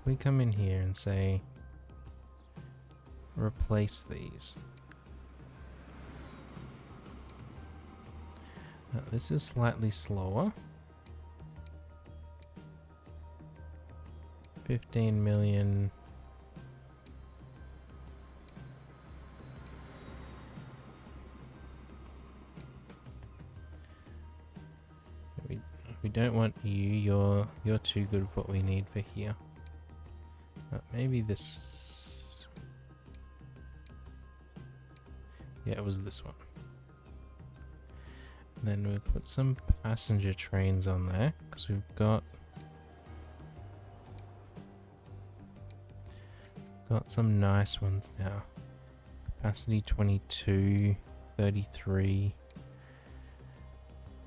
we come in here and say, replace these. Now, this is slightly slower. 15 million. We don't want you. You're too good for what we need for here. Maybe this. Yeah, it was this one. And then we put some passenger trains on there because we've got some nice ones now. Capacity 22, 33.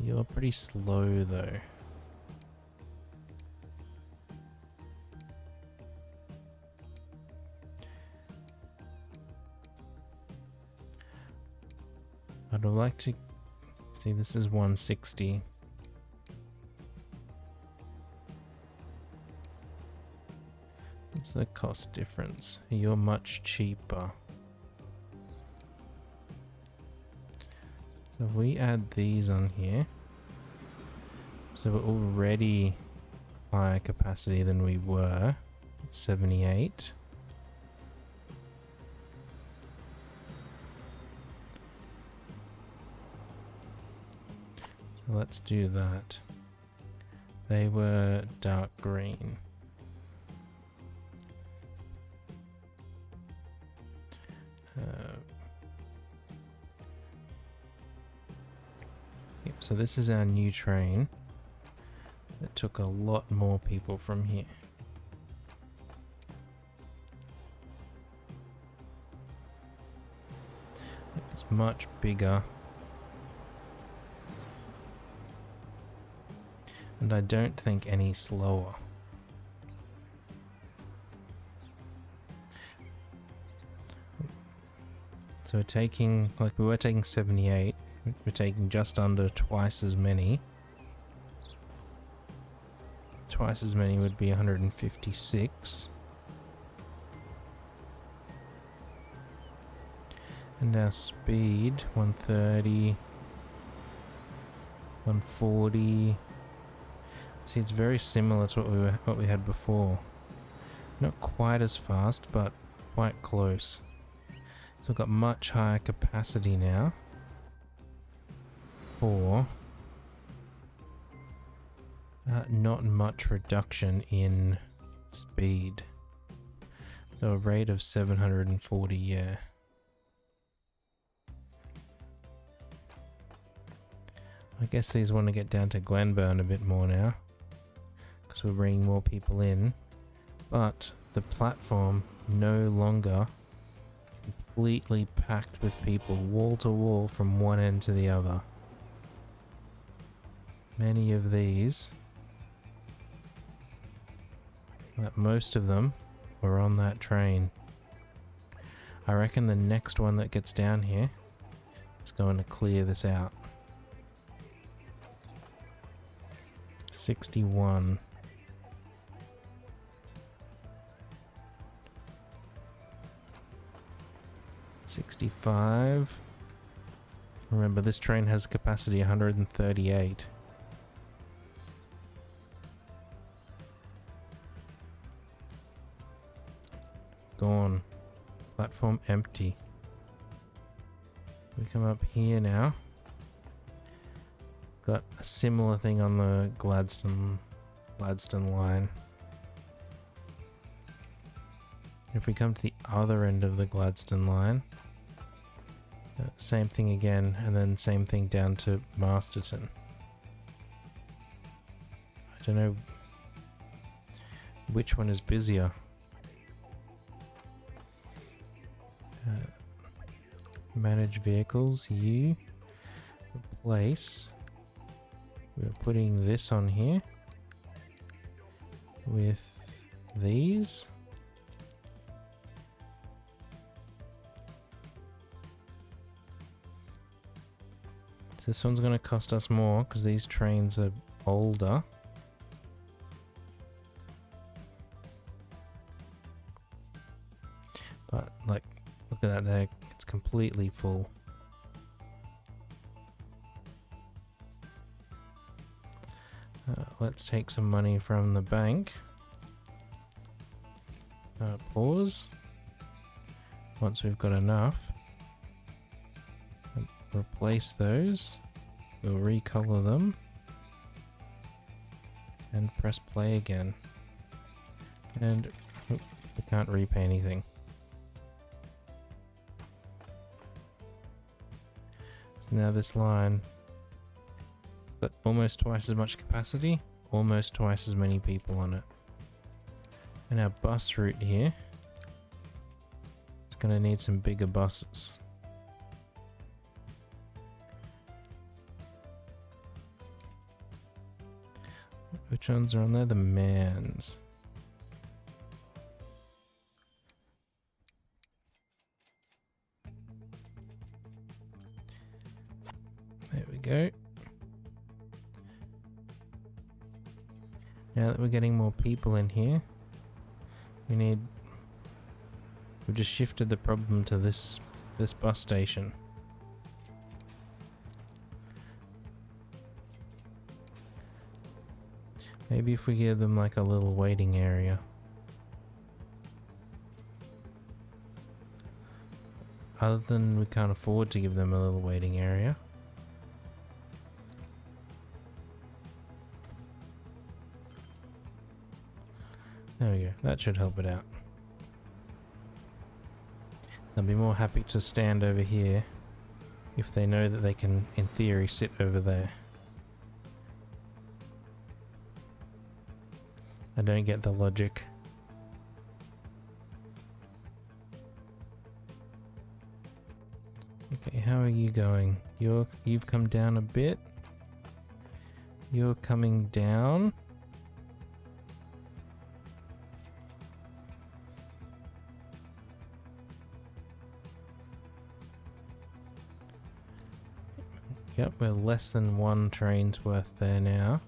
You're pretty slow though. I'd like to see, this is 160. What's the cost difference? You're much cheaper. So if we add these on here, so we're already higher capacity than we were at 78. So let's do that. They were dark green. Yep, so this is our new train. It took a lot more people from here. It's much bigger. And I don't think any slower. So we're taking, like we were taking 78, we're taking just under twice as many. Twice as many would be 156. And our speed, 130, 140. See, it's very similar to what we had before. Not quite as fast, but quite close. So we've got much higher capacity now for not much reduction in speed. So a rate of 740, yeah. I guess these want to get down to Glenburn a bit more now, because we're bringing more people in, but the platform no longer completely packed with people wall to wall from one end to the other. Many of these, most of them were on that train. I reckon the next one that gets down here is going to clear this out. 61. $65. Remember, this train has capacity 138. Gone. Platform empty. We come up here now. Got a similar thing on the Gladstone line. If we come to the other end of the Gladstone line, same thing again, and then same thing down to Masterton. I don't know which one is busier. Manage vehicles, you replace. We're putting this on here with these. So this one's going to cost us more because these trains are older. But like, look at that there, it's completely full. Let's take some money from the bank. Pause. Once we've got enough, replace those. We'll recolor them and press play again. And we can't repay anything. So now this line got almost twice as much capacity, almost twice as many people on it. And our bus route here, it's going to need some bigger buses. Which ones are on there? The Mans. There we go. Now that we're getting more people in here, we've just shifted the problem to this bus station. Maybe if we give them like a little waiting area. Other than we can't afford to give them a little waiting area. There we go, that should help it out. They'll be more happy to stand over here if they know that they can, in theory, sit over there. I don't get the logic. Okay, how are you going? You've come down a bit. You're coming down. Yep, we're less than one train's worth there now.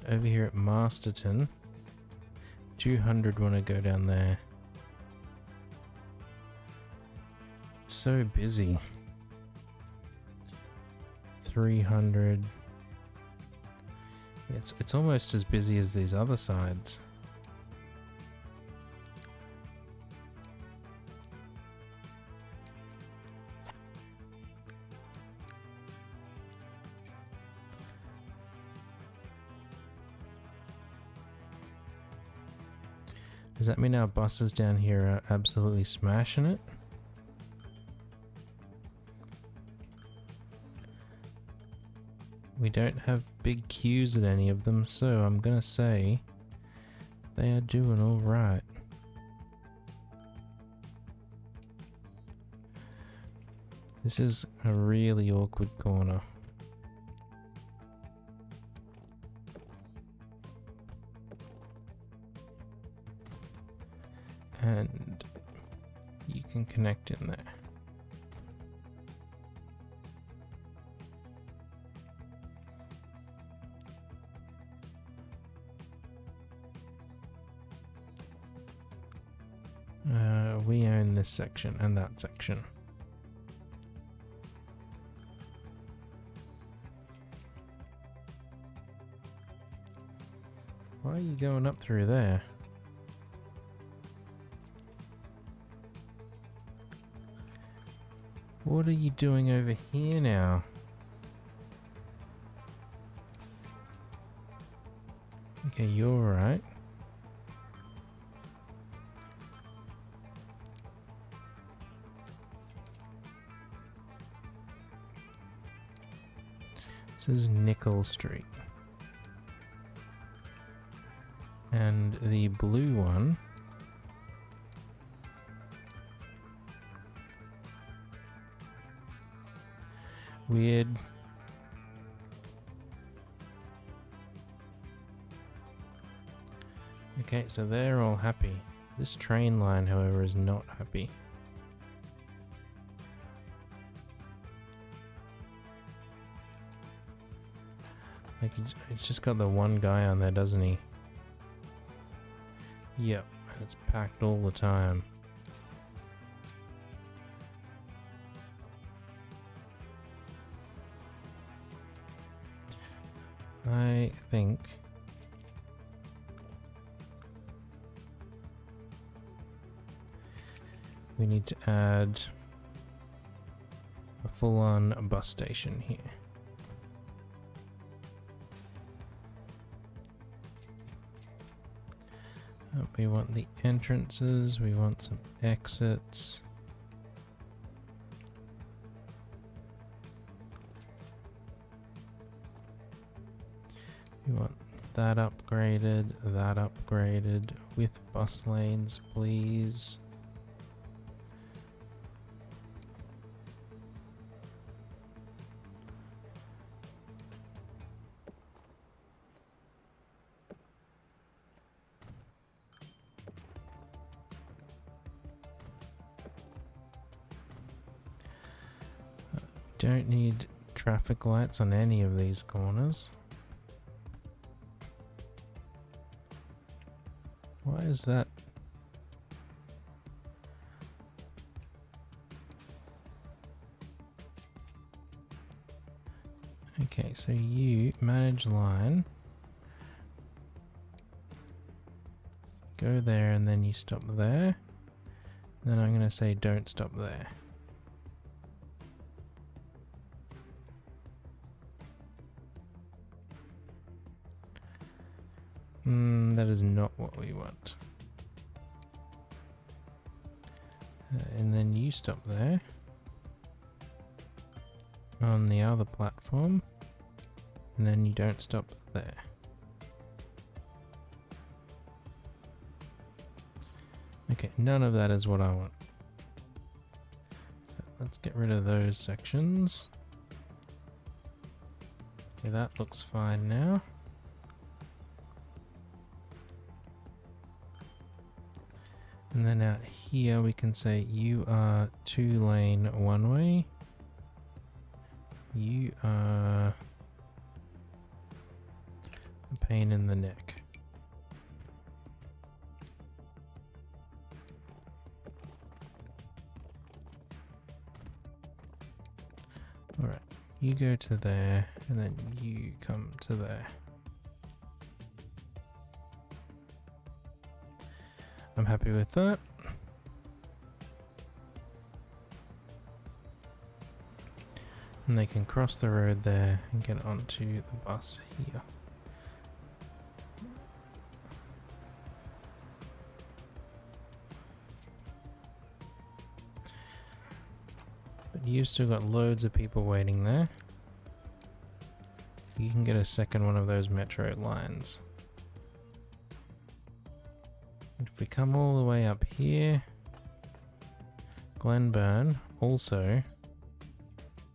Over here at Masterton, 200 want to go down there. It's so busy. 300. It's almost as busy as these other sides. Does that mean our buses down here are absolutely smashing it? We don't have big queues at any of them, so I'm gonna say they are doing alright. This is a really awkward corner. And you can connect in there. We own this section and that section. Why are you going up through there? What are you doing over here now? Okay, you're alright. This is Nickel Street. And the blue one weird. Okay, so they're all happy. This train line, however, is not happy. Like, it's just got the one guy on there, doesn't he? Yep, it's packed all the time. I think we need to add a full-on bus station here. We want the entrances, we want some exits. We want that upgraded with bus lanes, please. Don't need traffic lights on any of these corners. Why is that? Okay, so you manage line. Go there and then you stop there. Then I'm going to say don't stop there. That is not what we want. And then you stop there on the other platform, and then you don't stop there. Okay, none of that is what I want. Let's get rid of those sections. Okay, that looks fine now. And then out here we can say you are 2-lane one-way. You are a pain in the neck. Alright, you go to there and then you come to there. I'm happy with that. And they can cross the road there and get onto the bus here. But you've still got loads of people waiting there. You can get a second one of those metro lines. If we come all the way up here, Glenburn also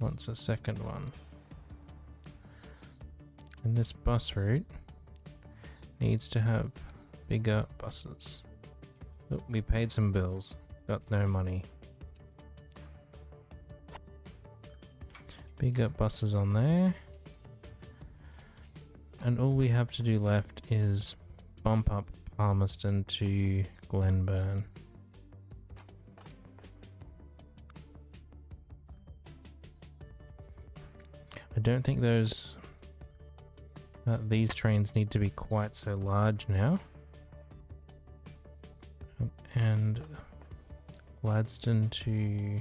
wants a second one. And this bus route needs to have bigger buses. Oh, we paid some bills, got no money. Bigger buses on there. And all we have to do left is bump up Palmerston to Glenburn. I don't think these trains need to be quite so large now. And Gladstone to...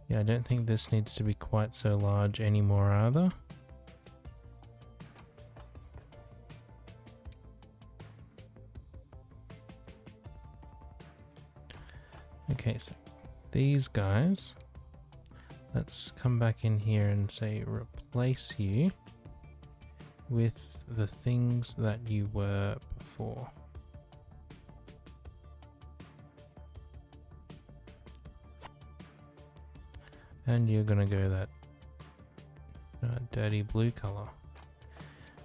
yeah, I don't think this needs to be quite so large anymore either. Okay, so these guys, let's come back in here and say replace you with the things that you were before. And you're gonna go that dirty blue color.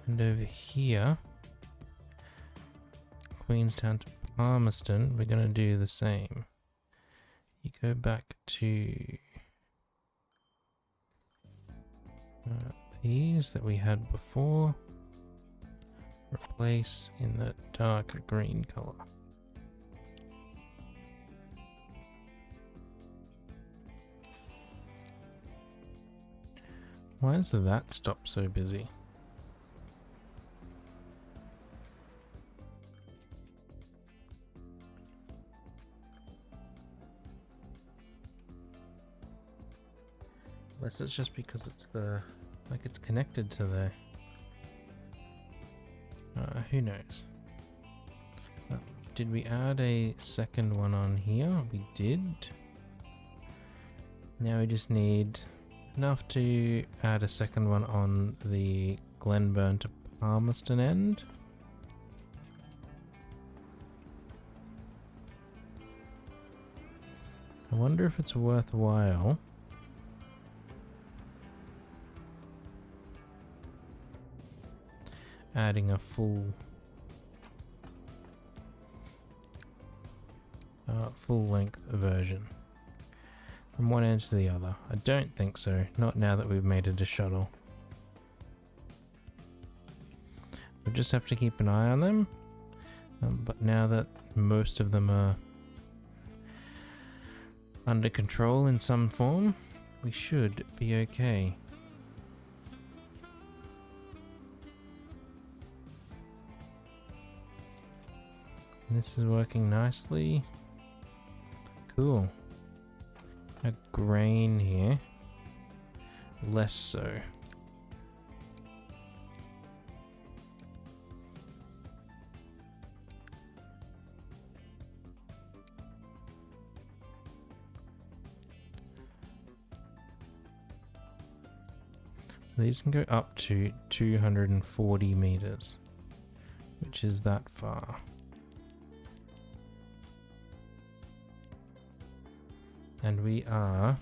And over here, Queenstown to Palmerston, we're gonna do the same. You go back to these that we had before, replace in the dark green color. Why is that stop so busy? Unless it's just because it's the... like it's connected to the... who knows? Did we add a second one on here? We did. Now we just need enough to add a second one on the Glenburn to Palmerston end. I wonder if it's worthwhile adding a full length version from one end to the other. I don't think so, not now that we've made it a shuttle. We'll just have to keep an eye on them, but now that most of them are under control in some form, we should be okay. This is working nicely. Cool. A grain here. Less so. These can go up to 240 meters, which is that far. And we are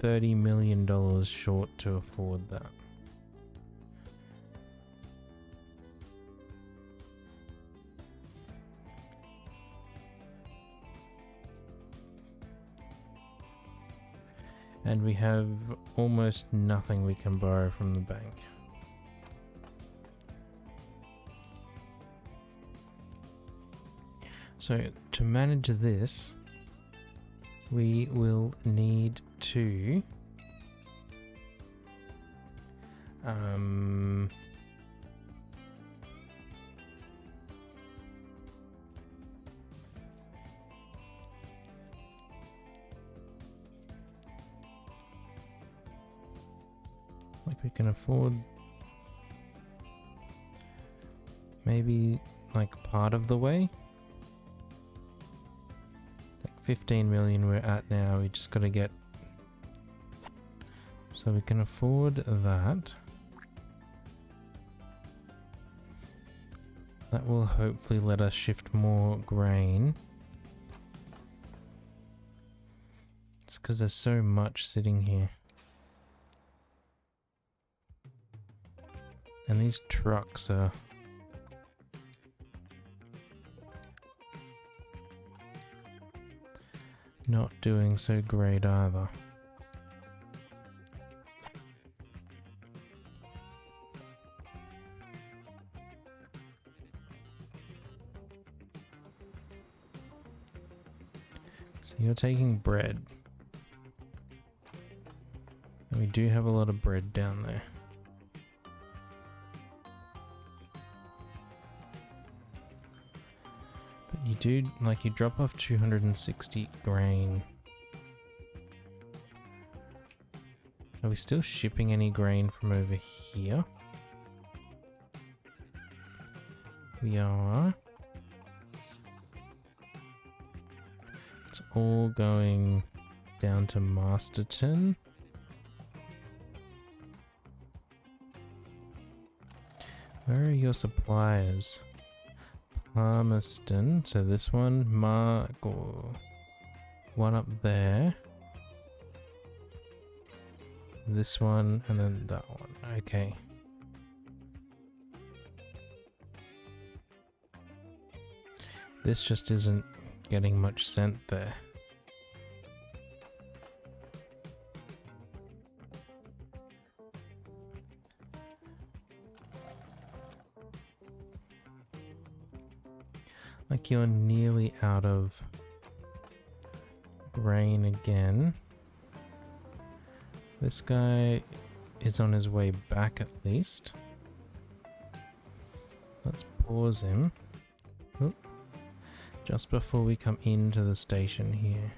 $30 million short to afford that. And we have almost nothing we can borrow from the bank. So to manage this, we will need to like we can afford maybe like part of the way. 15 million we're at now, we just gotta get so we can afford that. That will hopefully let us shift more grain. It's because there's so much sitting here. And these trucks are not doing so great either. So you're taking bread. And we do have a lot of bread down there. You do, like, you drop off 260 grain. Are we still shipping any grain from over here? We are. It's all going down to Masterton. Where are your suppliers? Palmerston, so this one, one up there, this one, and then that one. Okay. This just isn't getting much sent there. Like you're nearly out of grain again. This guy is on his way back at least. Let's pause him. Oop. Just before we come into the station here.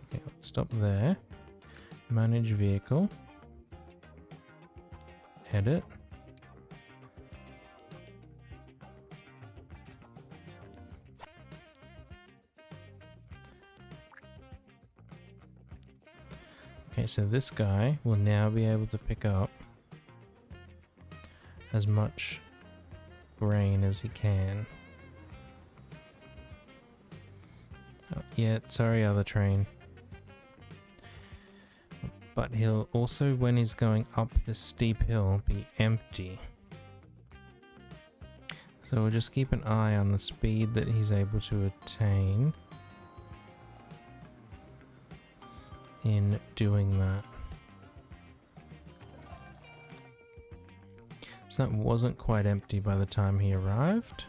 Okay, let's stop there. Manage vehicle. Edit. Okay, so this guy will now be able to pick up as much grain as he can. Oh, yeah, sorry, other train. But he'll also, when he's going up this steep hill, be empty. So we'll just keep an eye on the speed that he's able to attain in doing that. So that wasn't quite empty by the time he arrived.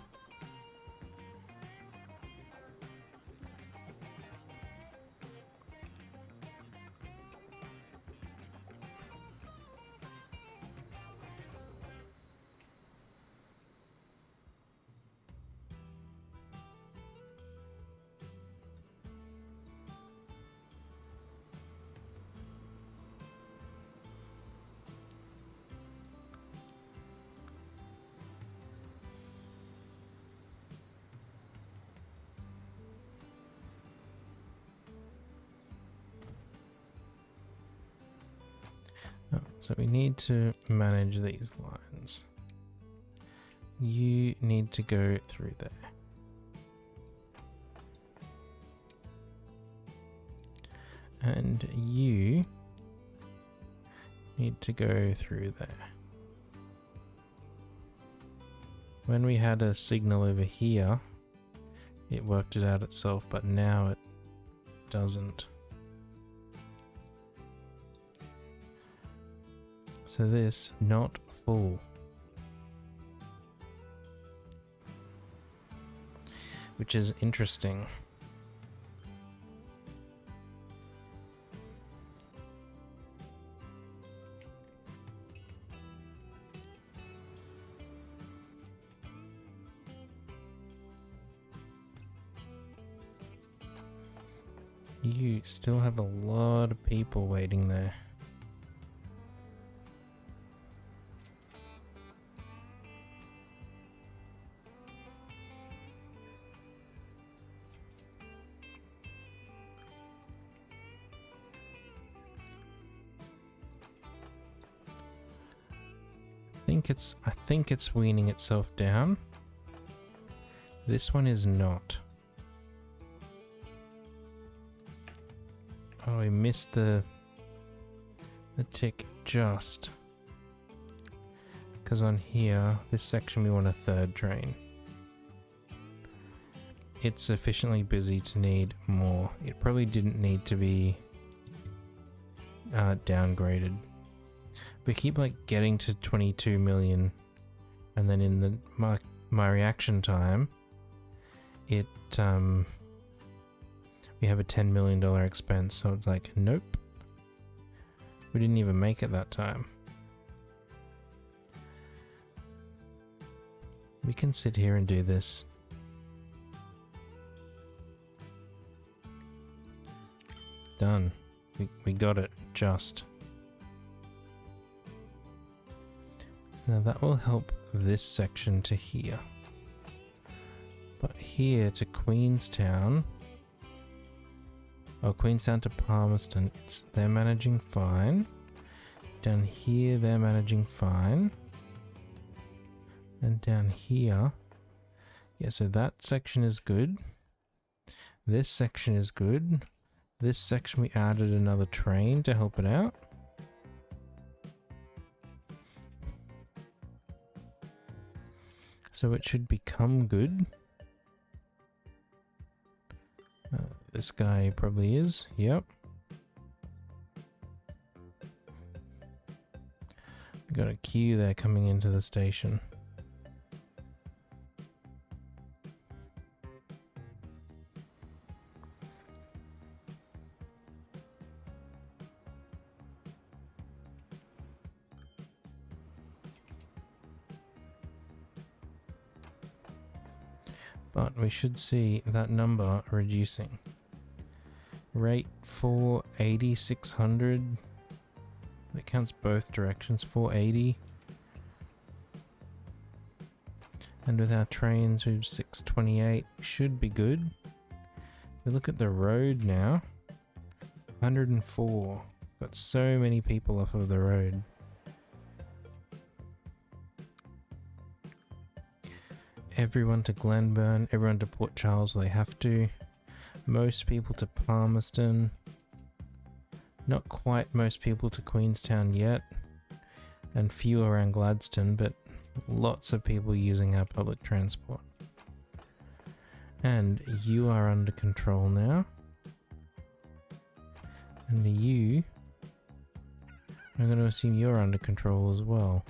So we need to manage these lines. You need to go through there. And you need to go through there. When we had a signal over here, it worked it out itself, but now it doesn't. So this, not full. Which is interesting. You still have a lot of people waiting there. I think it's weaning itself down. This one is not. Oh, I missed the tick just. Because on here, this section we want a third train. It's sufficiently busy to need more. It probably didn't need to be downgraded. We keep like getting to 22 million, and then in the my reaction time, it we have a $10 million expense, so it's like, nope, we didn't even make it that time. We can sit here and do this. Done. We got it just. Now that will help this section to here. But here to Queenstown, Queenstown to Palmerston, they're managing fine. Down here they're managing fine. And down here, yeah, so that section is good. This section is good. This section we added another train to help it out. So it should become good. This guy probably is, yep. We got a queue there coming into the station. But we should see that number reducing. Rate for 8600 That counts both directions, 480. And with our trains, we've 628. Should be good. We look at the road now. 104. Got so many people off of the road. Everyone to Glenburn, everyone to Port Charles, they have to. Most people to Palmerston. Not quite most people to Queenstown yet. And few around Gladstone, but lots of people using our public transport. And you are under control now. And you, I'm going to assume you're under control as well.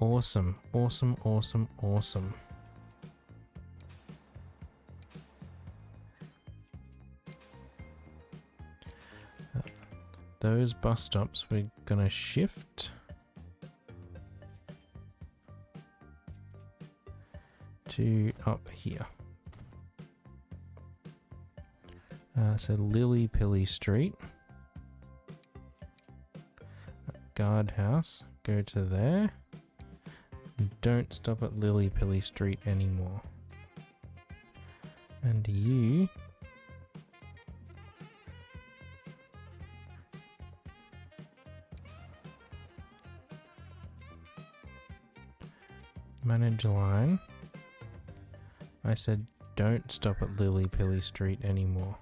Awesome, awesome, awesome, awesome. Those bus stops we're going to shift to up here. So Lily Pilly Street, Guardhouse, go to there. Don't stop at Lily Pilly Street anymore. And you manage line. I said don't stop at Lily Pilly Street anymore.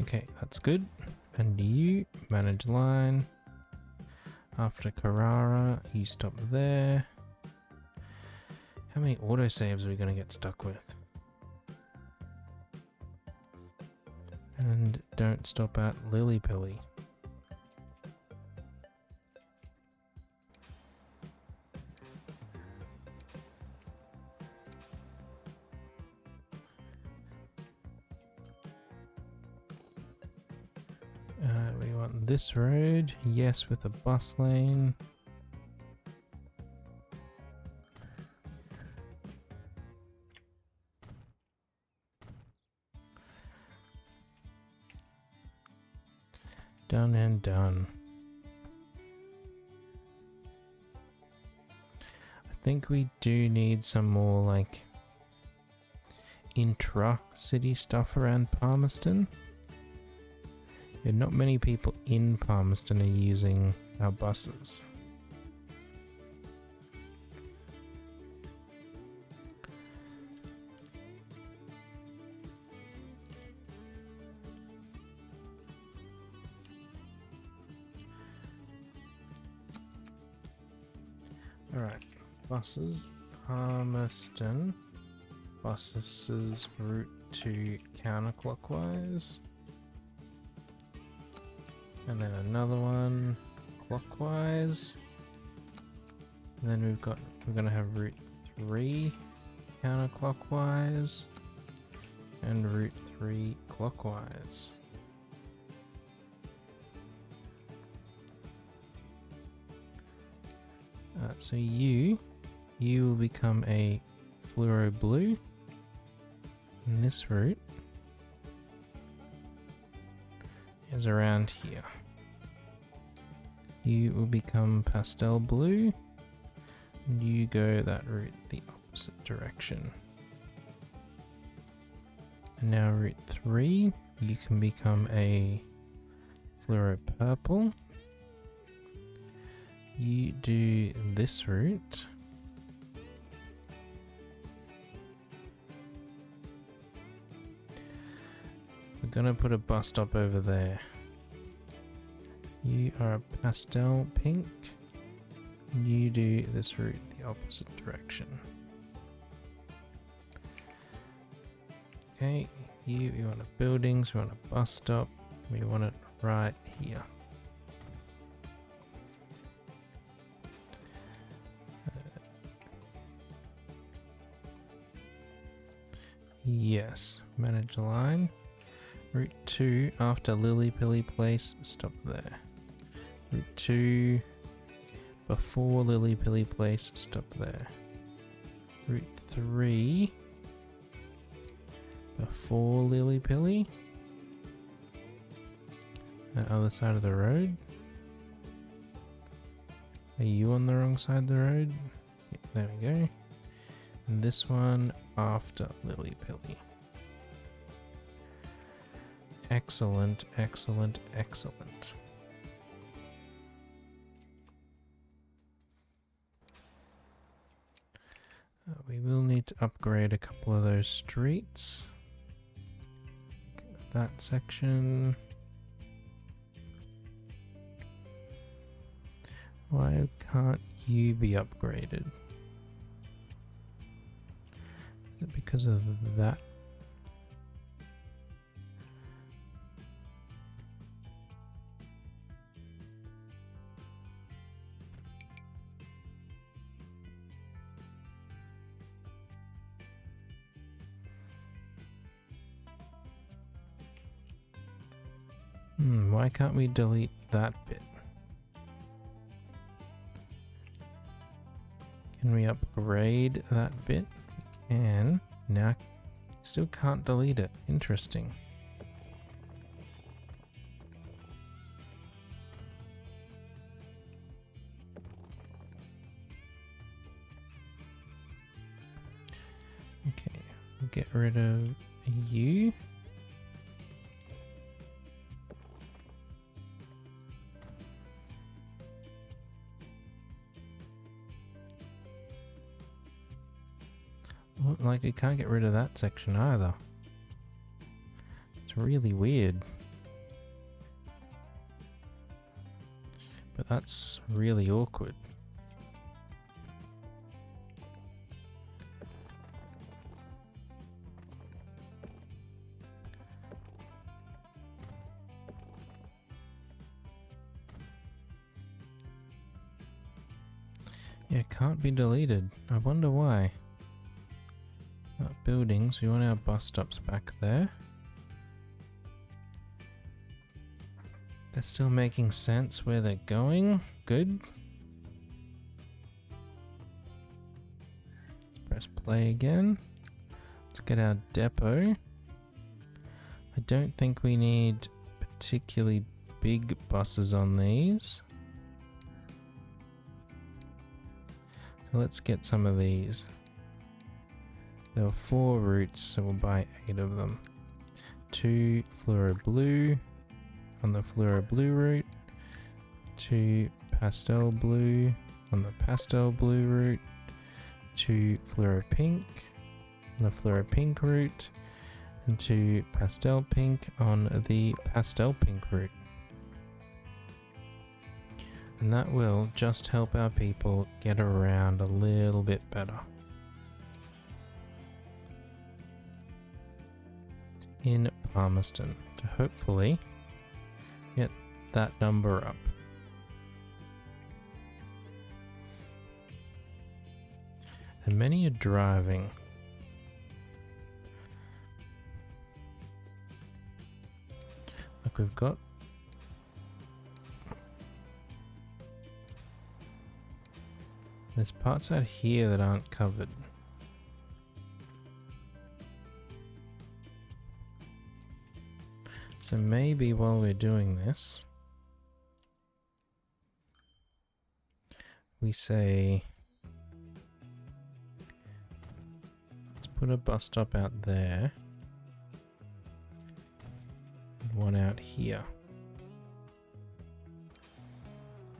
Okay, that's good. And you manage line. After Carrara, you stop there. How many autosaves are we going to get stuck with? And don't stop at Lily Pilly. We want this road, yes, with a bus lane. Done and done. I think we do need some more like intra-city stuff around Palmerston. Yeah, not many people in Palmerston are using our buses. Alright, buses, Palmerston, buses route to counterclockwise. And then another one clockwise. And then we're gonna have route 3 counterclockwise and route 3 clockwise. So you will become a fluoro blue in this route. Is around here. You will become pastel blue and you go that route the opposite direction. And now route 3, you can become a fluoro purple. You do this route. We're gonna put a bus stop over there. You are a pastel pink. You do this route the opposite direction. Okay, you want a buildings, we want a bus stop, we want it right here. Yes, manage line. Route 2 after Lily Pilly Place, stop there. Route 2 before Lily Pilly Place, stop there. Route 3 before Lily Pilly. The other side of the road. Are you on the wrong side of the road? Yeah, there we go. And this one after Lily Pilly. Excellent, excellent, excellent. We will need to upgrade a couple of those streets. That section. Why can't you be upgraded? Is it because of that? Why can't we delete that bit? Can we upgrade that bit? We can. Now, still can't delete it. Interesting. Okay, we'll get rid of you. Like, we can't get rid of that section either. It's really weird. But that's really awkward. Yeah, it can't be deleted. I wonder why. Buildings, we want our bus stops back there. They're still making sense where they're going. Good. Press play again. Let's get our depot. I don't think we need particularly big buses on these. So let's get some of these. There were 4 routes, so we'll buy 8 of them. 2 fluoro blue on the fluoro blue route. 2 pastel blue on the pastel blue route. 2 fluoro pink on the fluoro pink route. And 2 pastel pink on the pastel pink route. And that will just help our people get around a little bit better. In Palmerston to hopefully get that number up. And many are driving. Like we've got there's parts out here that aren't covered. So maybe while we're doing this, we say, let's put a bus stop out there, and one out here.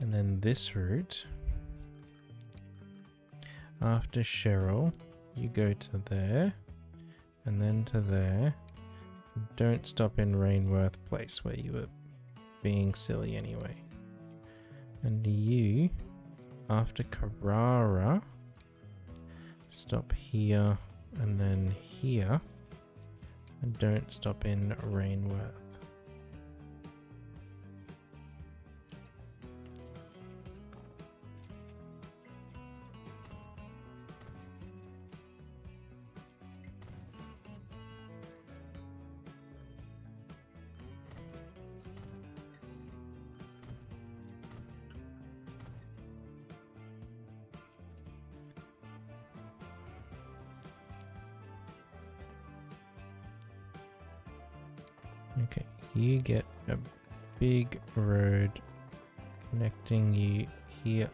And then this route, after Cheryl, you go to there, and then to there. Don't stop in Rainworth Place where you were being silly anyway. And you, after Carrara, stop here and then here. And don't stop in Rainworth. Okay, you get a big road connecting you here.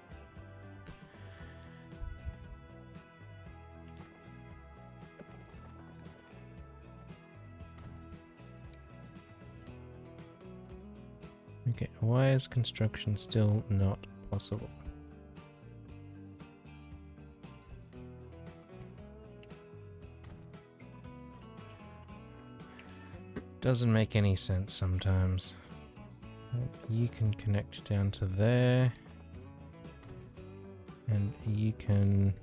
Okay, why is construction still not possible? Doesn't make any sense sometimes. You can connect down to there. And you can...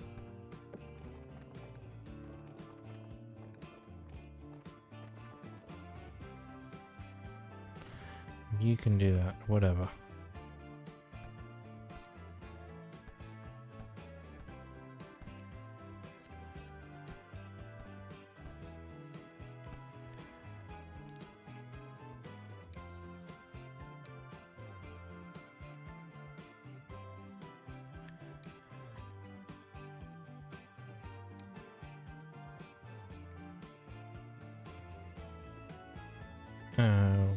You can do that, whatever.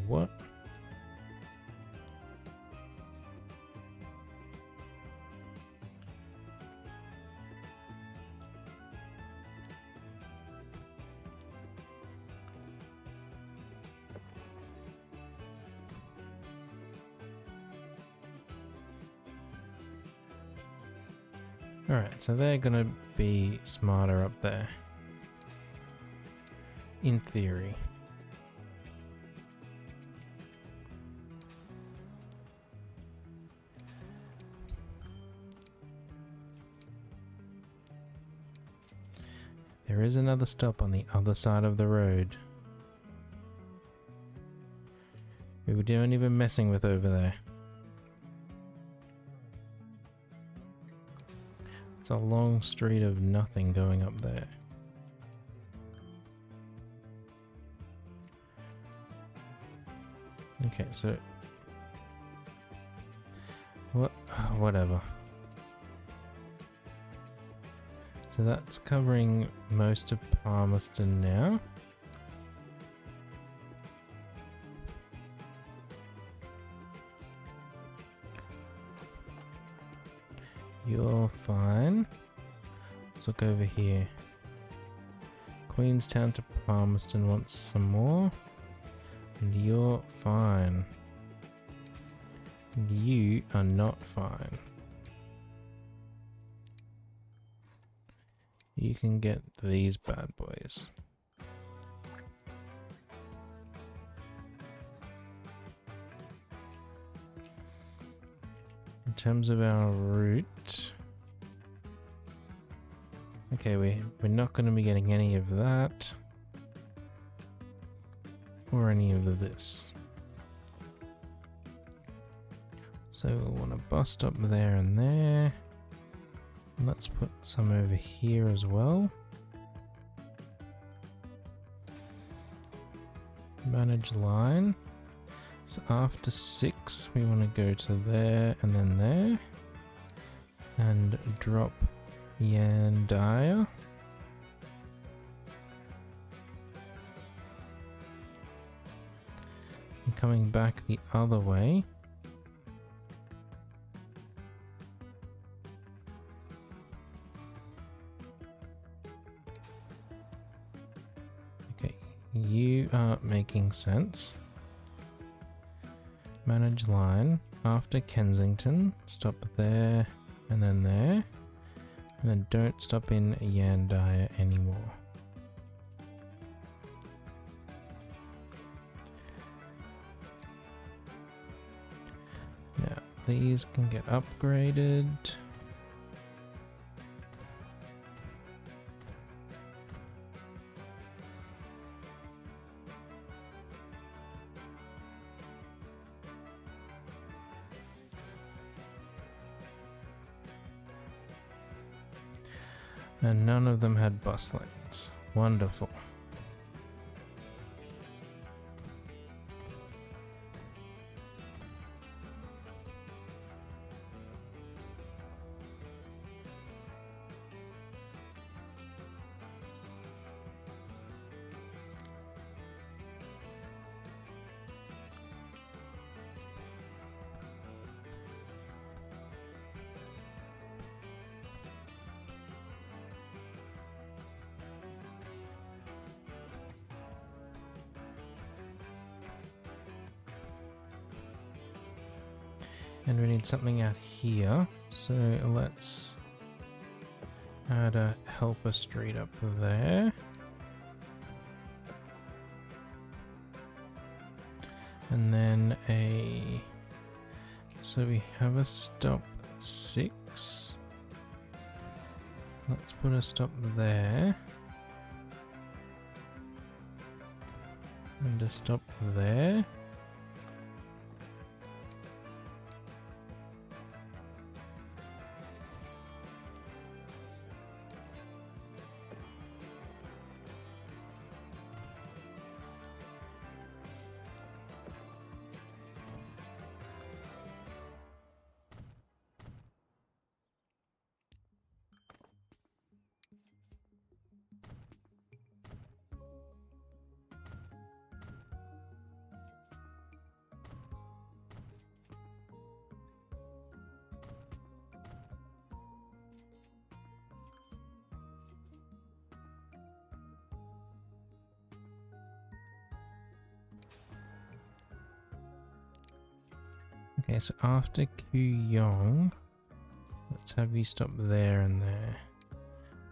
What? Alright, so they're gonna be smarter up there. In theory. There is another stop on the other side of the road. We weren't even messing with over there. It's a long street of nothing going up there. Okay, so... Whatever. So that's covering most of Palmerston now. You're fine. Let's look over here. Queenstown to Palmerston wants some more. And you're fine. And you are not fine. You can get these bad boys. In terms of our route... Okay, we're not going to be getting any of that. Or any of this. So we'll want a bus stop there and there. Let's put some over here as well. Manage line. So after 6, we want to go to there and then there. And drop Yandia. And coming back the other way. You are making sense. Manage line after Kensington. Stop there and then there. And then don't stop in Yandia anymore. Now these can get upgraded. And none of them had bus lanes. Wonderful. And we need something out here. So let's add a helper street up there. And then so we have a stop 6. Let's put a stop there. And a stop there. Okay, so after Kuyong, let's have you stop there and there.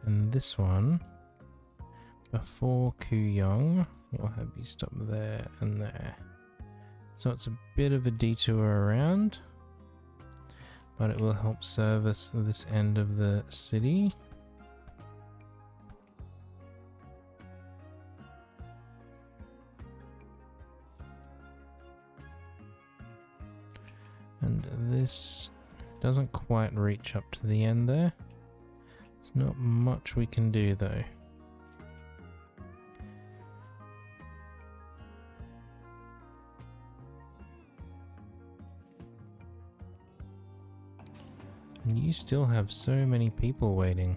And this one, before Kuyong, we'll have you stop there and there. So it's a bit of a detour around, but it will help service this end of the city. And this doesn't quite reach up to the end there. There's not much we can do though. And you still have so many people waiting.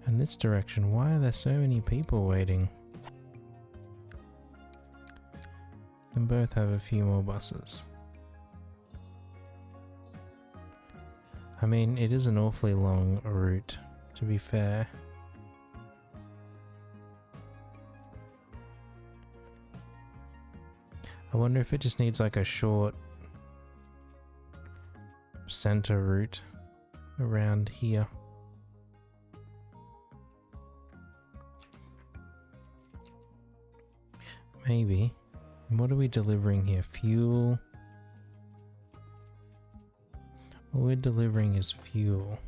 In this direction, why are there so many people waiting? Can both have a few more buses. I mean, it is an awfully long route, to be fair. I wonder if it just needs like a short center route around here. Maybe. And what are we delivering here? Fuel? What we're delivering is fuel.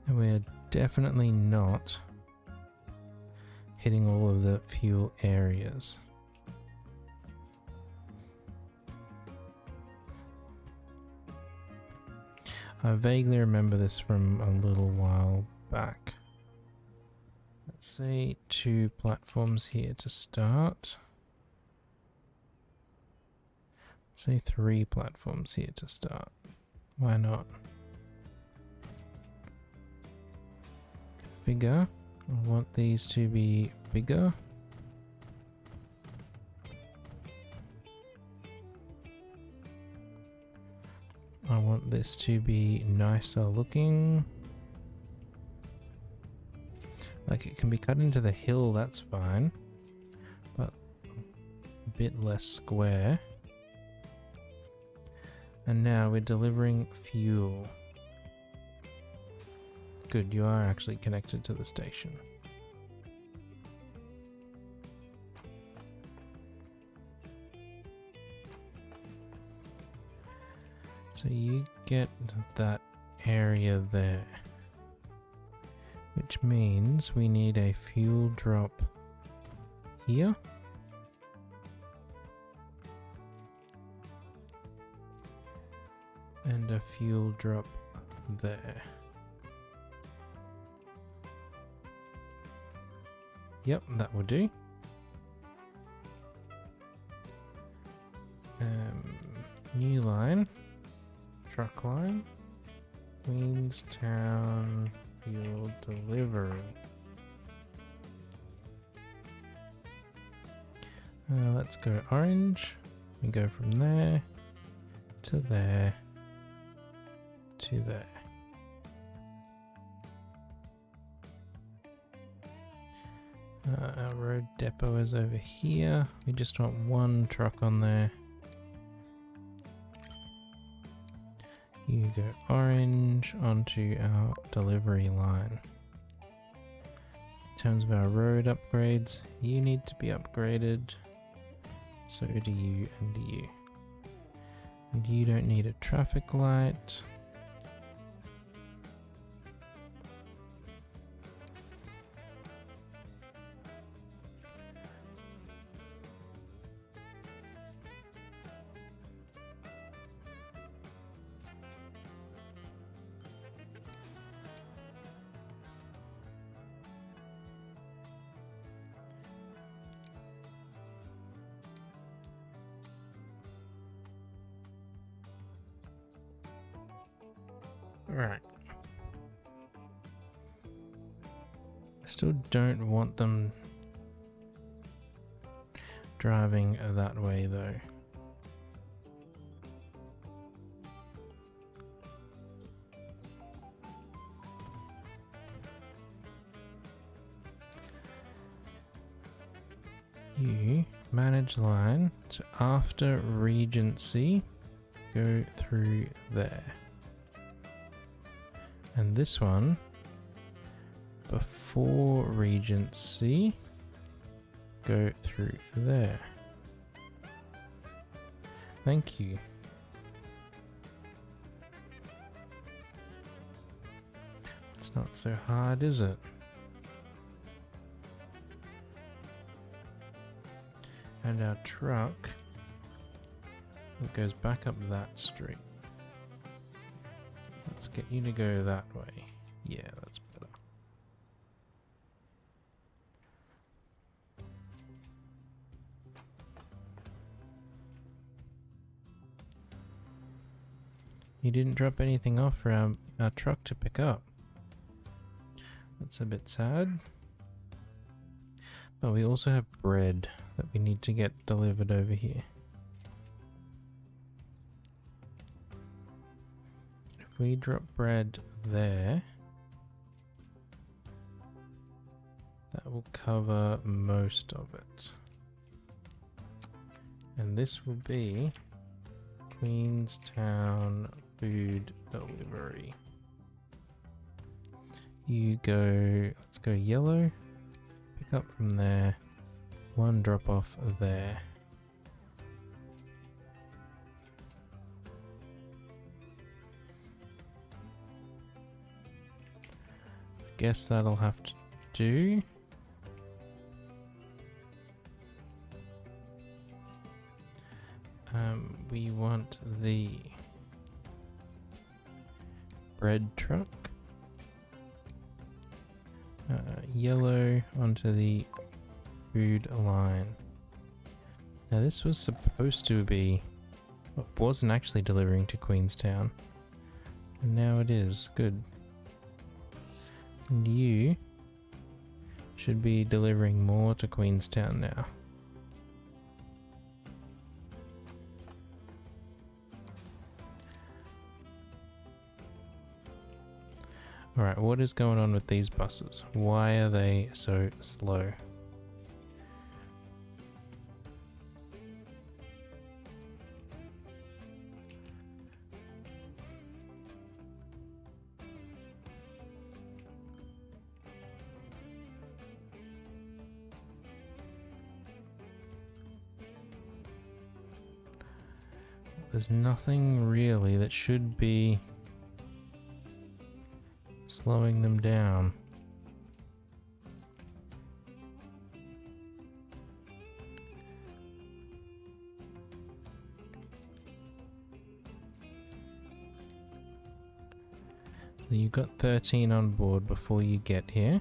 And we're definitely not hitting all of the fuel areas. I vaguely remember this from a little while back. Let's say 2 platforms here to start. Let's say 3 platforms here to start. Why not? Figure. I want these to be bigger. I want this to be nicer looking. Like it can be cut into the hill, that's fine. But a bit less square. And now we're delivering fuel. Good, you are actually connected to the station. So you get that area there, which means we need a fuel drop here. And a fuel drop there. Yep, that will do. New line. Truck line, Queenstown fuel delivery. Let's go orange. We go from there to there to there. Our road depot is over here. We just want one truck on there. You go orange onto our delivery line. In terms of our road upgrades, you need to be upgraded. So do you and you. And you don't need a traffic light. Right. I still don't want them driving that way though. You manage line, so after Regency, go through there. And this one, before Regency, go through there. Thank you. It's not so hard, is it? And our truck, it goes back up that street. Let's get you to go that way. Yeah, that's better. You didn't drop anything off for our truck to pick up. That's a bit sad. But we also have bread that we need to get delivered over here. If we drop bread there, that will cover most of it. And this will be Queenstown food delivery. You go, let's go yellow, pick up from there, one drop off there. Guess that'll have to do. We want the bread truck. Yellow onto the food line. Now this was supposed to be, well, it wasn't actually delivering to Queenstown. And now it is. Good. And you should be delivering more to Queenstown now. Alright, what is going on with these buses? Why are they so slow? There's nothing really that should be slowing them down. So you've got 13 on board before you get here.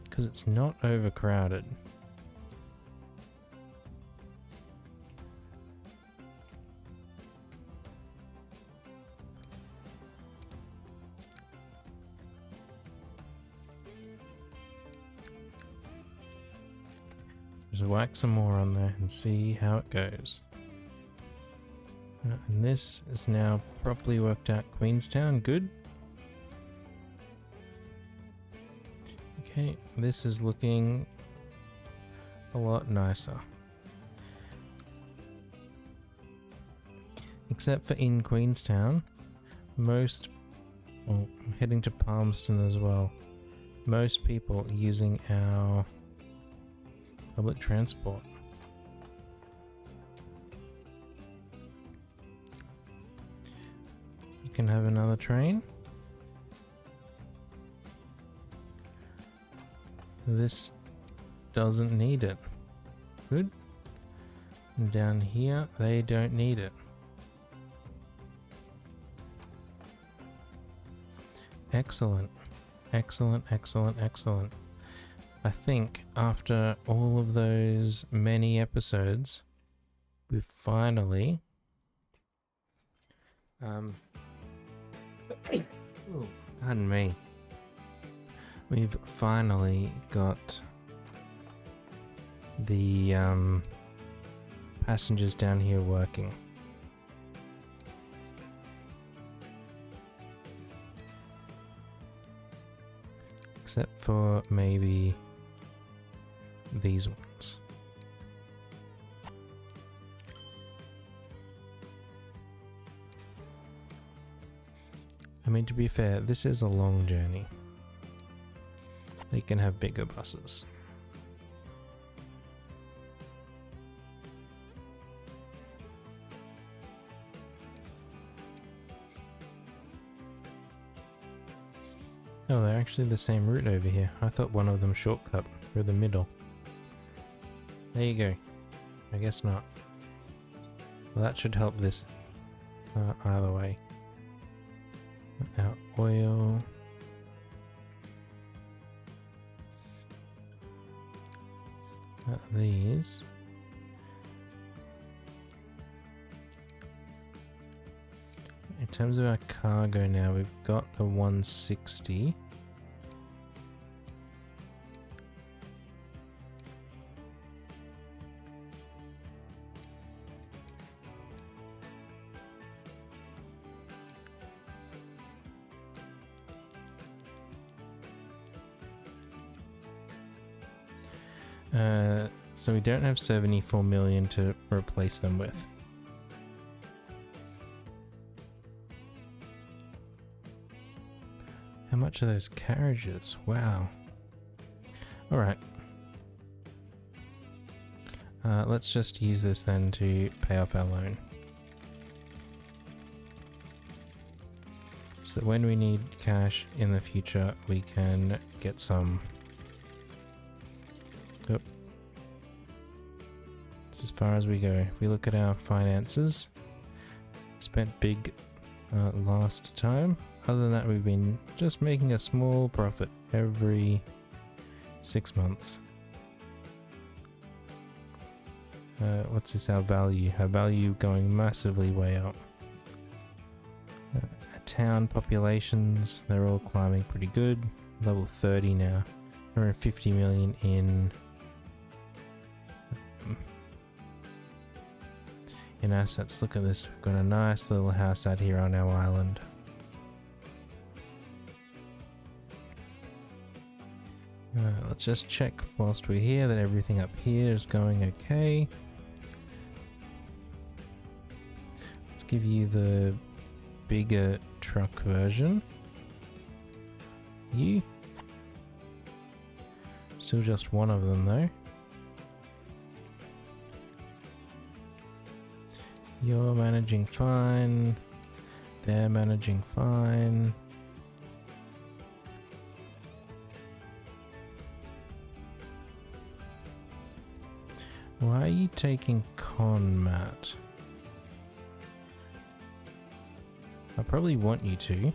Because it's not overcrowded. Just whack some more on there and see how it goes. And this is now properly worked out. Queenstown, good. Okay, this is looking a lot nicer. Except for in Queenstown, most, well, I'm heading to Palmerston as well, most people are using our public transport. You can have another train. This doesn't need it. Good. And down here, they don't need it. Excellent. Excellent, excellent, excellent. I think after all of those many episodes, we've finally pardon me. We've finally got the passengers down here working. Except for maybe these ones. I mean, to be fair, this is a long journey. They can have bigger buses. Oh, they're actually the same route over here. I thought one of them shortcut through the middle. There you go. I guess not. Well, that should help this either way. Our oil. These. In terms of our cargo now, we've got the 160. So we don't have 74 million to replace them with. How much are those carriages? Wow. Alright. Let's just use this then to pay off our loan. So when we need cash in the future, we can get some. Yep. That's as far as we go. If we look at our finances, spent big last time. Other than that, we've been just making a small profit every 6 months. What's this, our value? Our value going massively way up. Town populations, they're all climbing pretty good. Level 30 now. 150 million in assets. Look at this. We've got a nice little house out here on our island. Let's just check whilst we're here that everything up here is going okay. Let's give you the bigger truck version. You. Still just one of them though. You're managing fine. They're managing fine. Why are you taking con, Matt? I probably want you to.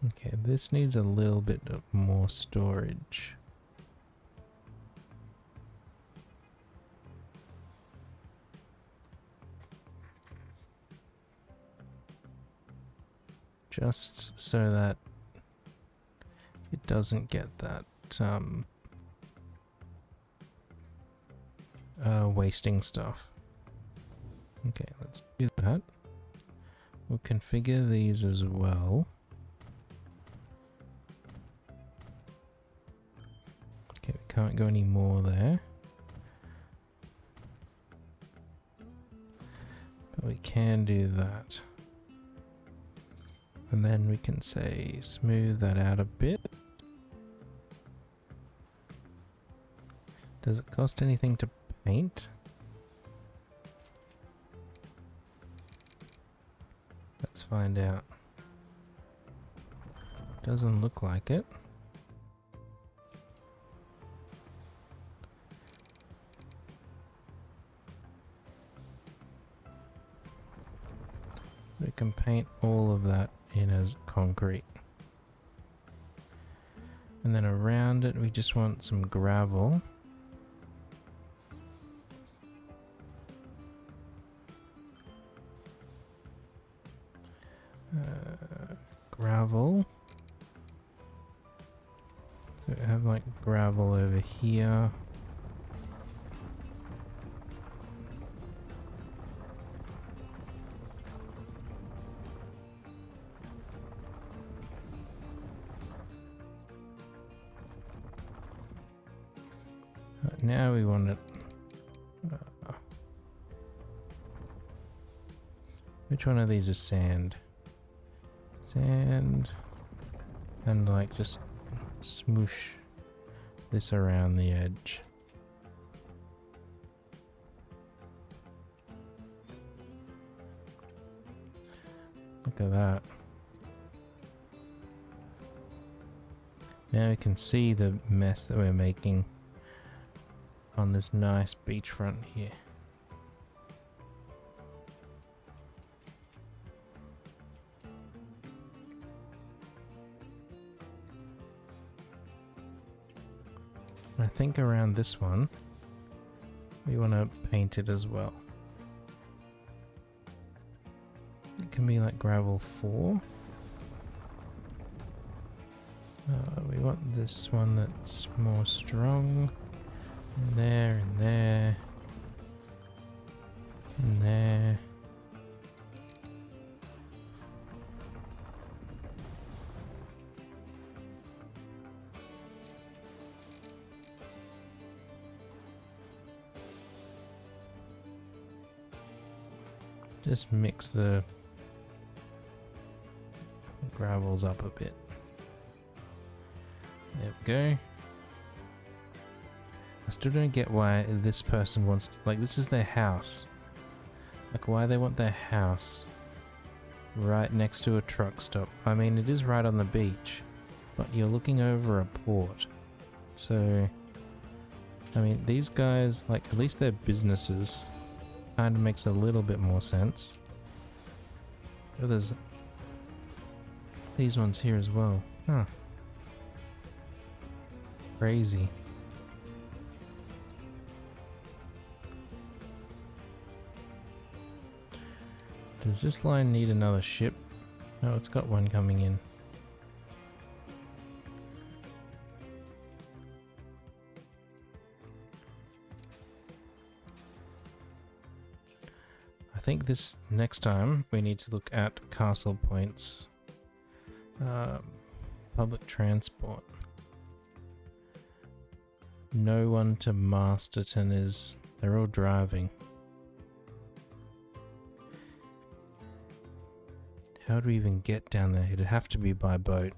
Okay, this needs a little bit of more storage. Just so that it doesn't get that wasting stuff. Okay, let's do that. We'll configure these as well. Okay, we can't go any more there. But we can do that. And then we can say smooth that out a bit. Does it cost anything to paint? Let's find out. Doesn't look like it. We can paint all of that in as concrete. And then around it we just want some gravel. Gravel. So we have like gravel over here. Now we want it. Which one of these is sand? Sand. And like just smoosh this around the edge. Look at that. Now you can see the mess that we're making on this nice beachfront here. I think around this one we want to paint it as well. It can be like gravel 4. We want this one that's more strong. In there, in there, in there. Just mix the gravels up a bit. There we go. I still don't get why this person wants to, like, this is their house. Like, why they want their house right next to a truck stop. I mean, it is right on the beach, but you're looking over a port. So, I mean, these guys, like, at least their businesses kind of makes a little bit more sense. Oh, there's these ones here as well. Huh. Crazy. Does this line need another ship? No, it's got one coming in. I think this next time we need to look at Castle Point's public transport. No one to Masterton is... they're all driving. How do we even get down there? It'd have to be by boat.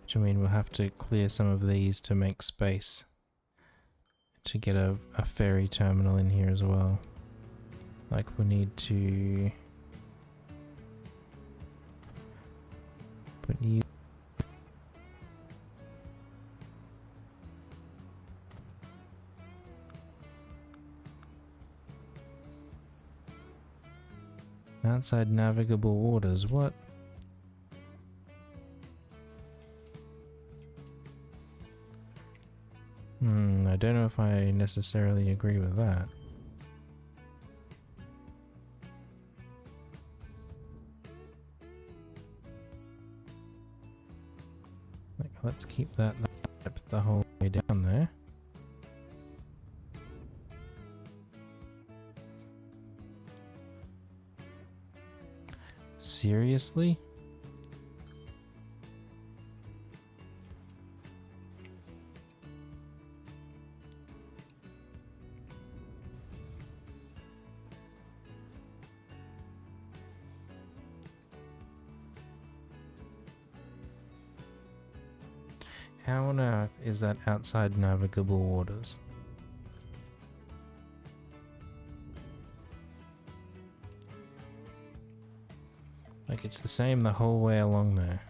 Which I mean, we'll have to clear some of these to make space to get a ferry terminal in here as well. Like, we need to put you... outside navigable waters, what? I don't know if I necessarily agree with that. Like, let's keep that the whole way down there. Seriously? How on earth is that outside navigable waters? Like, it's the same the whole way along there.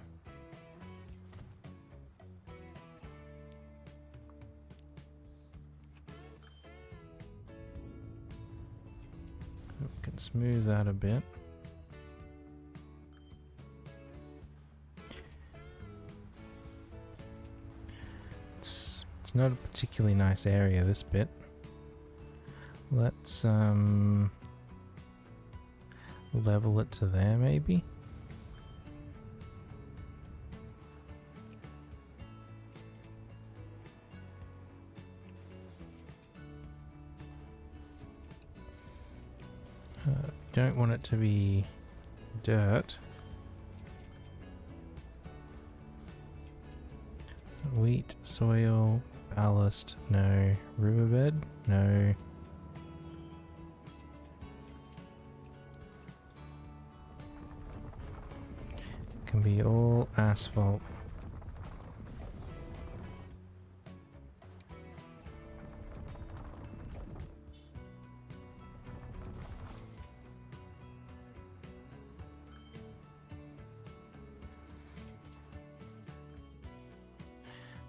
We can smooth that a bit. It's not a particularly nice area, this bit. Let's level it to there, maybe. Don't want it to be dirt. Wheat, soil, ballast, no. Riverbed, no. Can be all asphalt.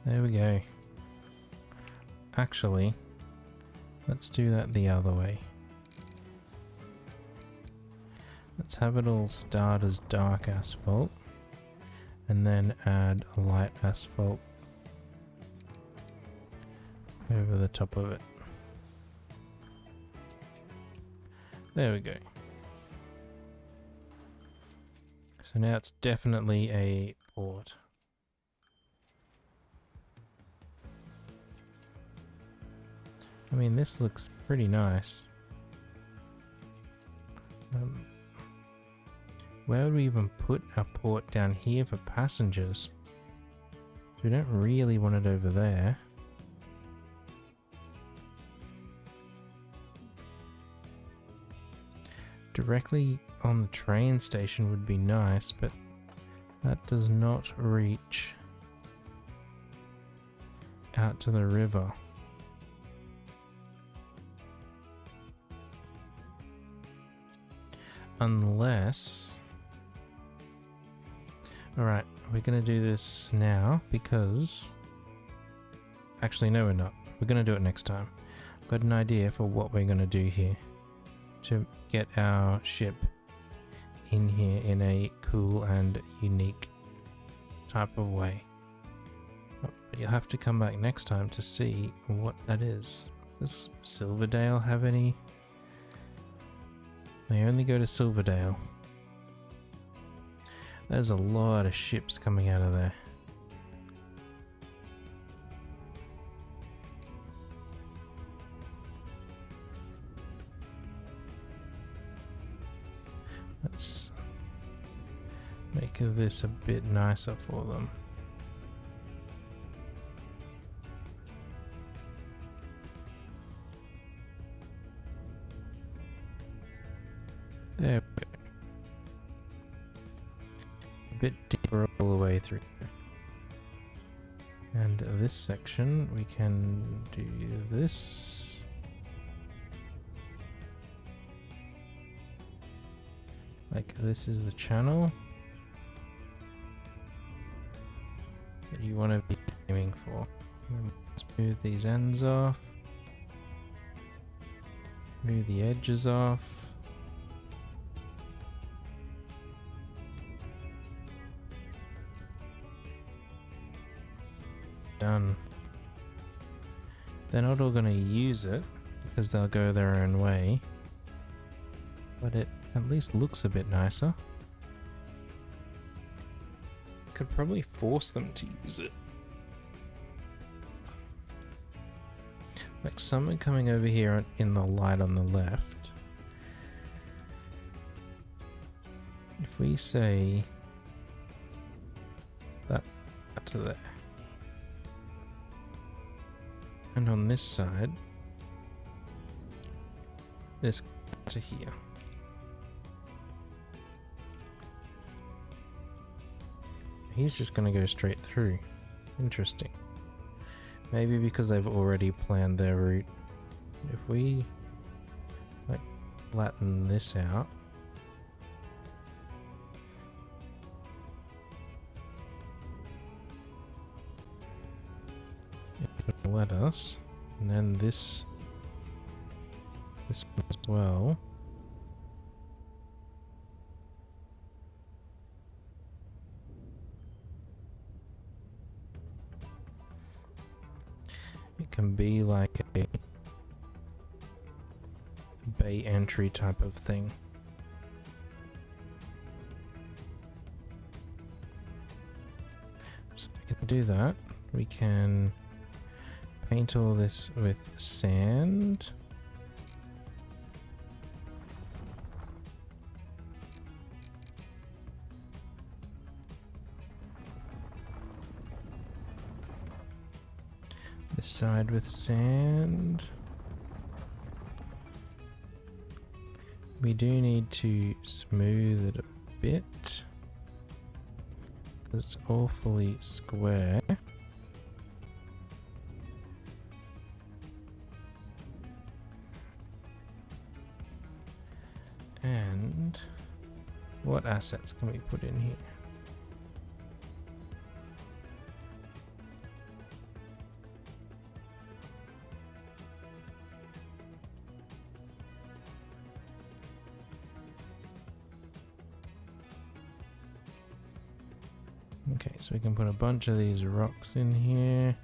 There we go. Actually, let's do that the other way. Let's have it all start as dark asphalt and then add a light asphalt over the top of it. There we go. So now it's definitely a port. I mean, this looks pretty nice. Where would we even put a port down here for passengers? We don't really want it over there. Directly on the train station would be nice, but that does not reach out to the river. Unless... Alright, we're going to do this now because... Actually, no, we're not. We're going to do it next time. I've got an idea for what we're going to do here to get our ship in here in a cool and unique type of way. Oh, but you'll have to come back next time to see what that is. Does Silverdale have any? They only go to Silverdale. There's a lot of ships coming out of there. Let's make this a bit nicer for them. There we go. A bit deeper all the way through. And this section we can do this. Like this is the channel that you want to be aiming for. And then smooth these ends off. Move the edges off. Done. They're not all going to use it because they'll go their own way, but it at least looks a bit nicer. Could probably force them to use it. Like someone coming over here in the light on the left. If we say that to there. And on this side, this to here. He's just going to go straight through. Interesting. Maybe because they've already planned their route. If we like flatten this out, it will let us, and then this one as well. It can be like a bay entry type of thing. So we can do that. We can paint all this with sand. This side with sand. We do need to smooth it a bit because it's awfully square. And what assets can we put in here? Okay, so we can put a bunch of these rocks in here.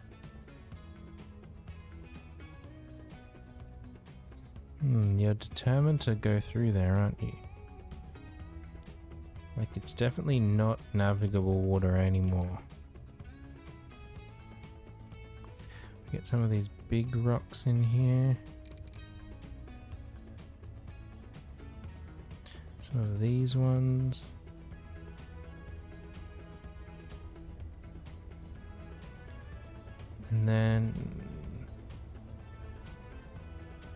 You're determined to go through there, aren't you? Like, it's definitely not navigable water anymore. Get some of these big rocks in here. Some of these ones. And then,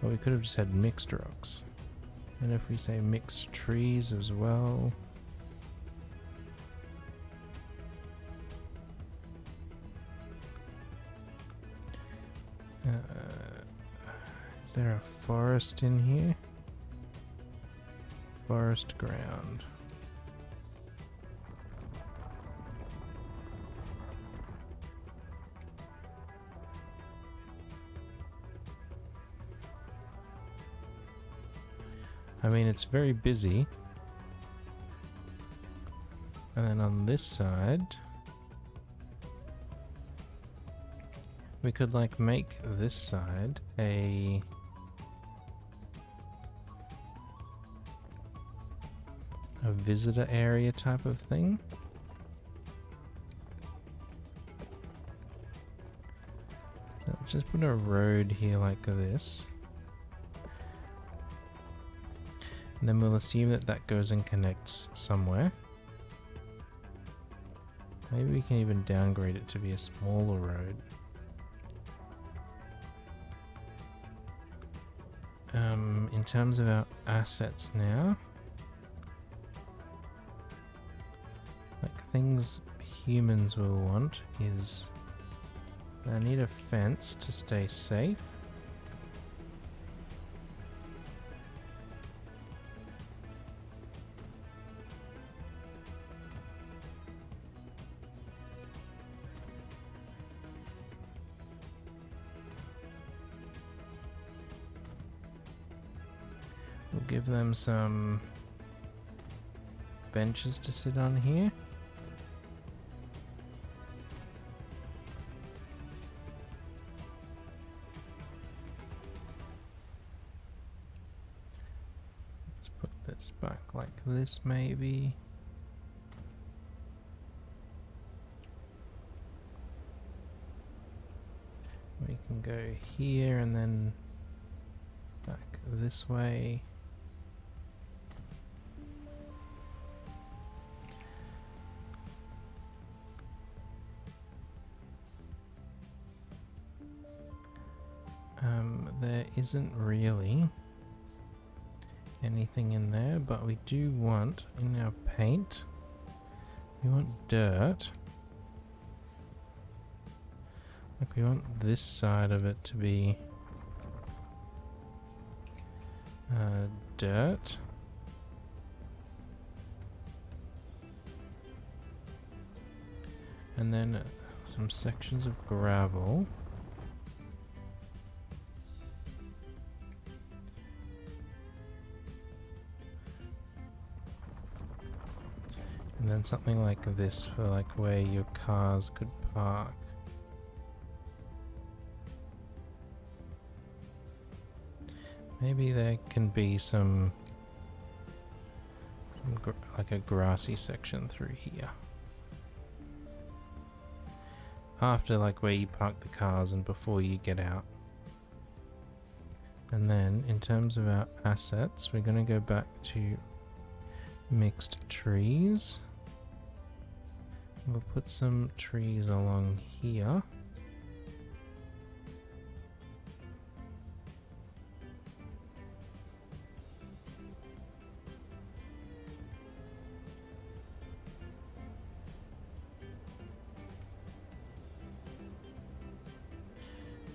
well, we could have just had mixed rocks. And if we say mixed trees as well. Is there a forest in here? Forest ground. I mean, it's very busy. And then on this side, we could like make this side a visitor area type of thing. So just put a road here like this. And then we'll assume that that goes and connects somewhere. Maybe we can even downgrade it to be a smaller road. In terms of our assets now, like things humans will want is, I need a fence to stay safe. We'll give them some benches to sit on here. Let's put this back like this maybe. We we can go here and then back this way. There isn't really anything in there, but we do want, in our paint, we want dirt. Like we want this side of it to be dirt. And then some sections of gravel. And then something like this for like where your cars could park. Maybe there can be some like a grassy section through here. After like where you park the cars and before you get out. And then in terms of our assets, we're going to go back to mixed trees. We'll put some trees along here.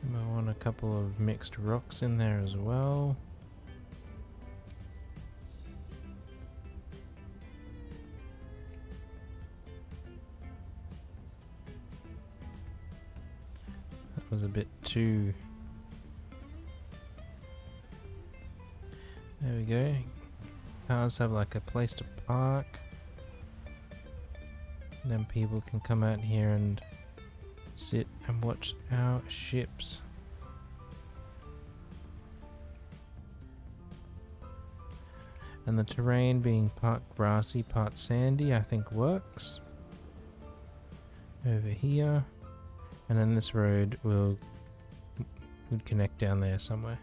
And I want a couple of mixed rocks in there as well. Was a bit too. There we go. Cars have like a place to park. And then people can come out here and sit and watch our ships. And the terrain being part grassy, part sandy, I think works. Over here. And then this road would connect down there somewhere.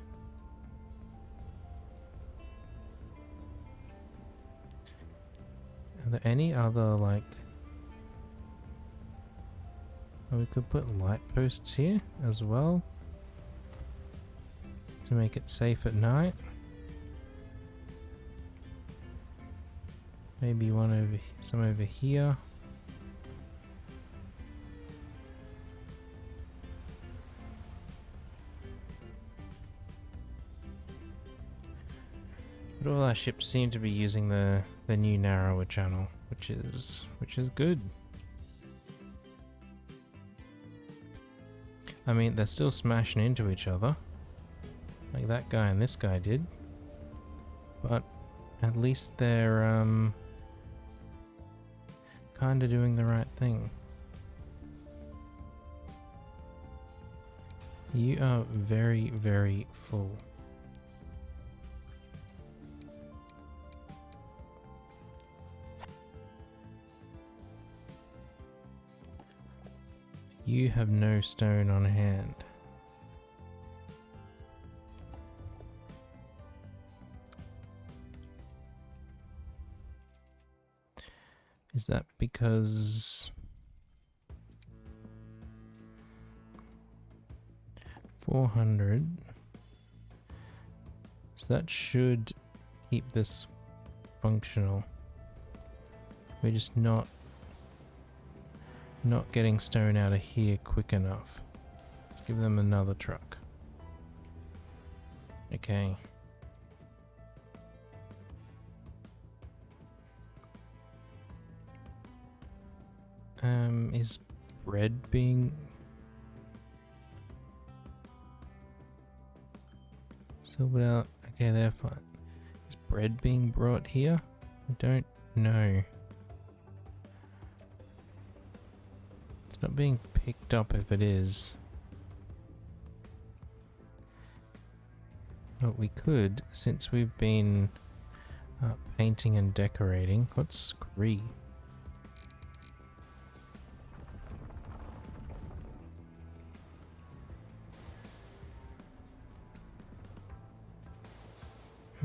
Are there any other like... Oh, we could put light posts here as well to make it safe at night. Maybe one over, some over here. But all our ships seem to be using the new narrower channel, which is good. I mean, they're still smashing into each other, like that guy and this guy did. But at least they're kind of doing the right thing. You are very, very full. You have no stone on hand. Is that because 400? So that should keep this functional. We're just not getting stone out of here quick enough. Let's give them another truck. Okay. Is bread being silvered out? Okay, they're fine. Is bread being brought here? I don't know. It's not being picked up if it is. But we could, since we've been painting and decorating. What's scree?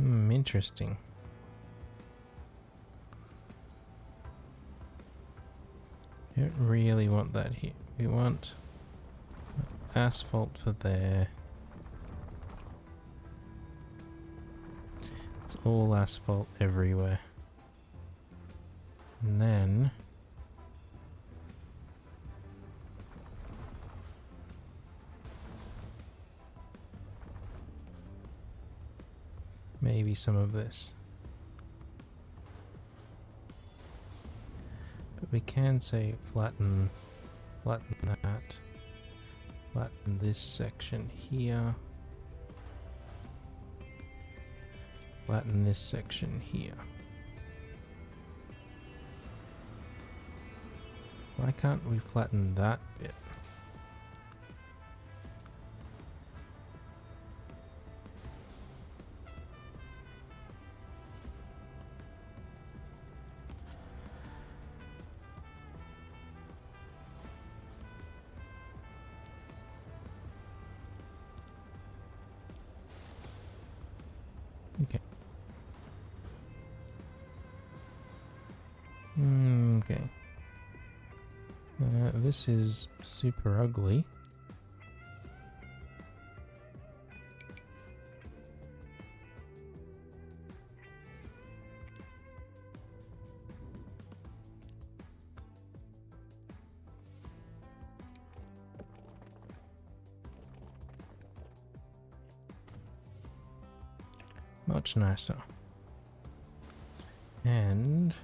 Interesting. Don't really want that here. We want asphalt for there. It's all asphalt everywhere. And then maybe some of this. But we can say flatten that. Flatten this section here. Flatten this section here. Why can't we flatten that bit? Okay. Okay. This is super ugly. Much nicer. And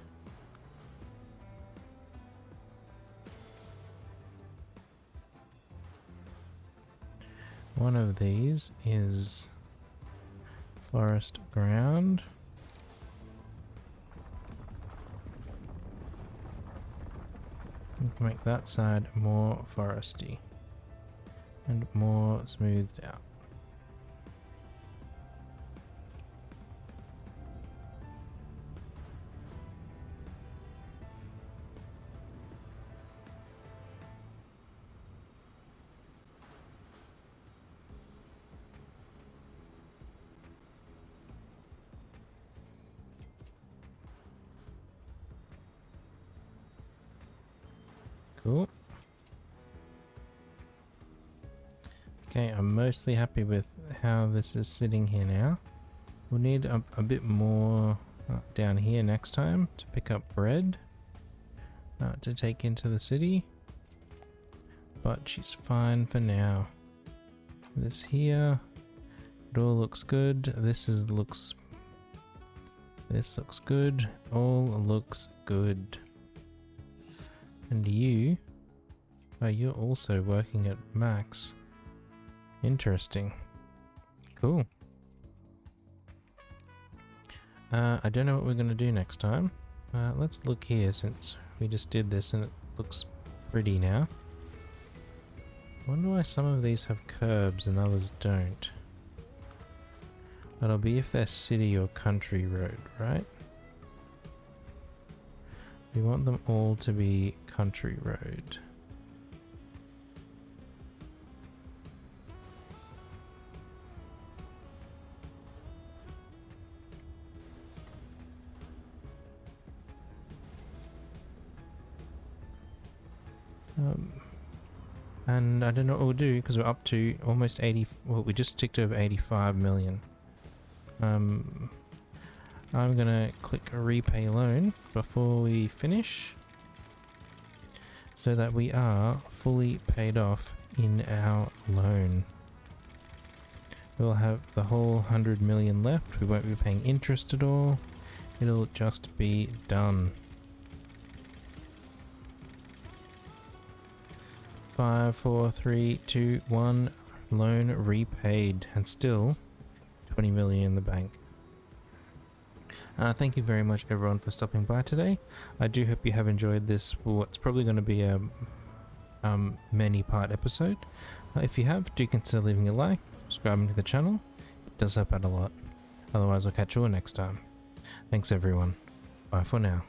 one of these is forest ground. We can make that side more foresty and more smoothed out. Cool. Okay, I'm mostly happy with how this is sitting here now. We'll need a bit more down here next time to pick up bread to take into the city. But she's fine for now. This here, it all looks good. This looks good. All looks good. And you, you're also working at max. Interesting. Cool. I don't know what we're going to do next time. Let's look here since we just did this and it looks pretty now. Wonder why some of these have curbs and others don't. That'll be if they're city or country road, right? We want them all to be country road. And I don't know what we'll do because we're up to almost 80, well, we just ticked over 85 million. I'm gonna click repay loan before we finish so that we are fully paid off in our loan. We'll have the whole 100 million left. We won't be paying interest at all. It'll just be done. 5, 4, 3, 2, 1. Loan repaid, and still 20 million in the bank. Thank you very much everyone for stopping by today. I do hope you have enjoyed this, what's probably going to be a many part episode. If you have, do consider leaving a like, subscribing to the channel. It does help out a lot. Otherwise I'll catch you all next time. Thanks everyone. Bye for now.